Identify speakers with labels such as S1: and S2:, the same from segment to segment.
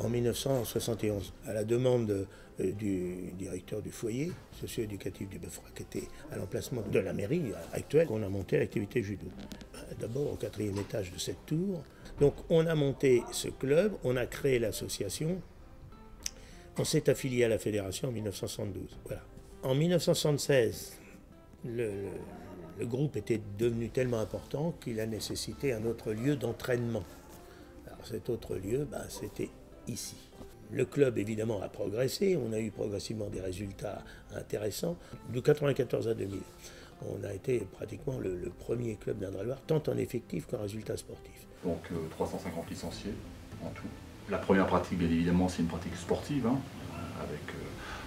S1: en 1971, à la demande du directeur du foyer socio-éducatif du Beffroi, qui était à l'emplacement de la mairie actuelle, qu'on a monté l'activité judo. D'abord au 4e étage de cette tour. Donc on a monté ce club, on a créé l'association, on s'est affilié à la fédération en 1972. Voilà. En 1976, le groupe était devenu tellement important qu'il a nécessité un autre lieu d'entraînement. Alors cet autre lieu, c'était ici. Le club, évidemment, a progressé. On a eu progressivement des résultats intéressants. De 1994 à 2000, on a été pratiquement le premier club d'Indre-et-Loire, tant en effectif qu'en résultats sportifs.
S2: Donc 350 licenciés en tout. La première pratique, bien évidemment, c'est une pratique sportive, avec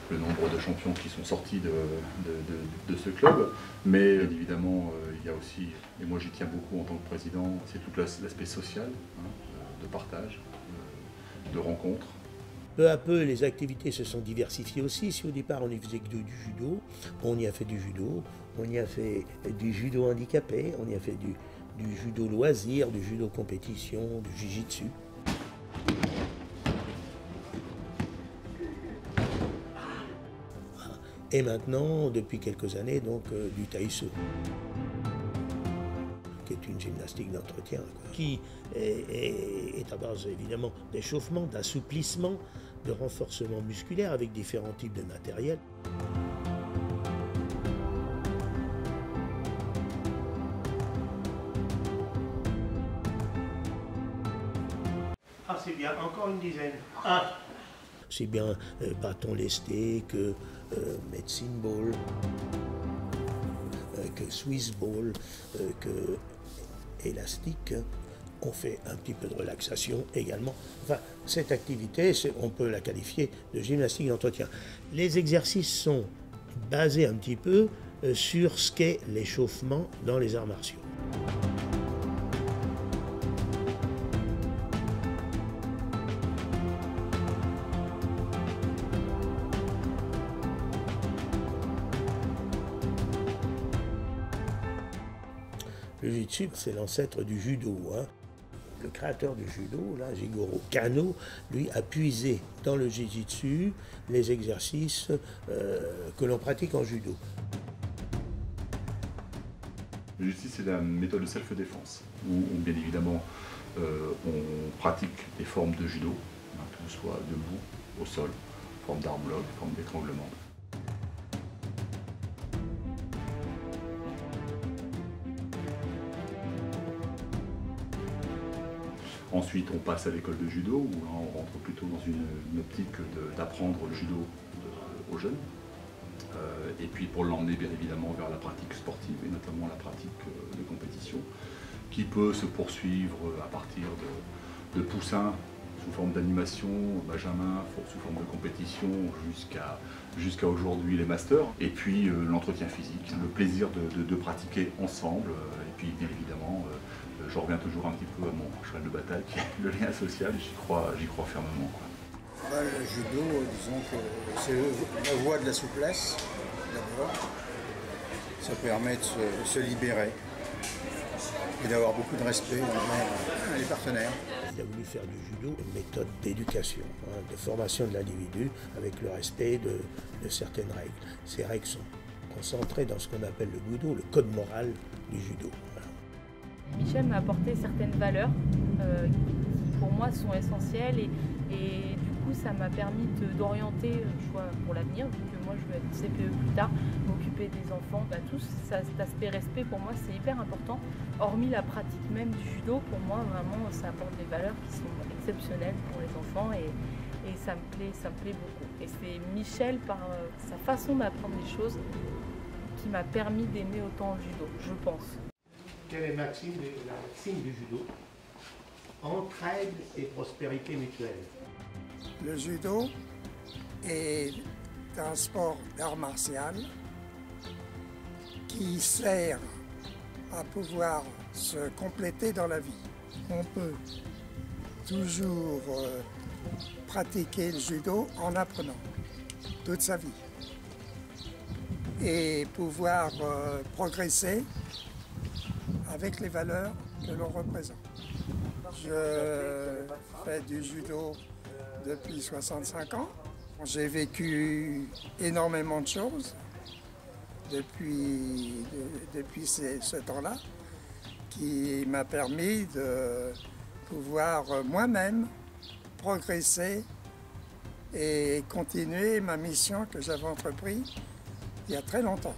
S2: le nombre de champions qui sont sortis de ce club. Mais bien évidemment, il y a aussi, et moi j'y tiens beaucoup en tant que président, c'est tout l'aspect social, de partage, de rencontres.
S1: Peu à peu, les activités se sont diversifiées aussi. Si au départ on n'y faisait que du judo, on y a fait du judo, on y a fait du judo handicapé, on y a fait du judo loisir, du judo compétition, du jiu-jitsu. Et maintenant, depuis quelques années, donc du taïso, qui est une gymnastique d'entretien, qui est à base évidemment d'échauffement, d'assouplissement, de renforcement musculaire avec différents types de matériel. Ah, c'est bien, encore une dizaine. Ah. C'est bien bâton lesté que medicine ball, que Swiss ball, que élastique. On fait un petit peu de relaxation également. Enfin, cette activité, on peut la qualifier de gymnastique d'entretien. Les exercices sont basés un petit peu sur ce qu'est l'échauffement dans les arts martiaux. Le jiu-jitsu, c'est l'ancêtre du judo. Le créateur du judo, là, Jigoro Kano, lui a puisé dans le jiu-jitsu les exercices que l'on pratique en judo.
S2: Le jiu-jitsu, c'est la méthode de self-défense, où bien évidemment on pratique des formes de judo, que ce soit debout, au sol, forme d'arm bloc, forme d'étranglement. Ensuite, on passe à l'école de judo, où là, on rentre plutôt dans une optique d'apprendre le judo aux jeunes. Et puis pour l'emmener bien évidemment vers la pratique sportive, et notamment la pratique de compétition, qui peut se poursuivre à partir de poussins sous forme d'animation, benjamin sous forme de compétition, jusqu'à aujourd'hui les masters. Et puis l'entretien physique, le plaisir de pratiquer ensemble, et puis bien évidemment, je reviens toujours un petit peu à mon cheval de bataille, qui est le lien social, j'y crois fermement.
S3: Le judo, disons que c'est la voie de la souplesse, d'abord. Ça permet de se libérer et d'avoir beaucoup de respect envers les partenaires.
S1: Il a voulu faire du judo une méthode d'éducation, de formation de l'individu avec le respect de certaines règles. Ces règles sont concentrées dans ce qu'on appelle le budo, le code moral du judo. Voilà.
S4: Michel m'a apporté certaines valeurs qui pour moi sont essentielles et du coup ça m'a permis d'orienter le choix pour l'avenir, vu que moi je veux être CPE plus tard, m'occuper des enfants, tout cet aspect respect pour moi c'est hyper important. Hormis la pratique même du judo, pour moi vraiment ça apporte des valeurs qui sont exceptionnelles pour les enfants et ça me plaît beaucoup. Et c'est Michel par sa façon d'apprendre les choses qui m'a permis d'aimer autant le judo, je pense.
S1: Quelle est la maxime du judo? Entraide et prospérité mutuelle.
S3: Le judo est un sport d'art martial qui sert à pouvoir se compléter dans la vie. On peut toujours pratiquer le judo en apprenant toute sa vie et pouvoir progresser avec les valeurs que l'on représente.
S5: Je fais du judo depuis 65 ans. J'ai vécu énormément de choses depuis ce temps-là, qui m'a permis de pouvoir moi-même progresser et continuer ma mission que j'avais entreprise il y a très longtemps.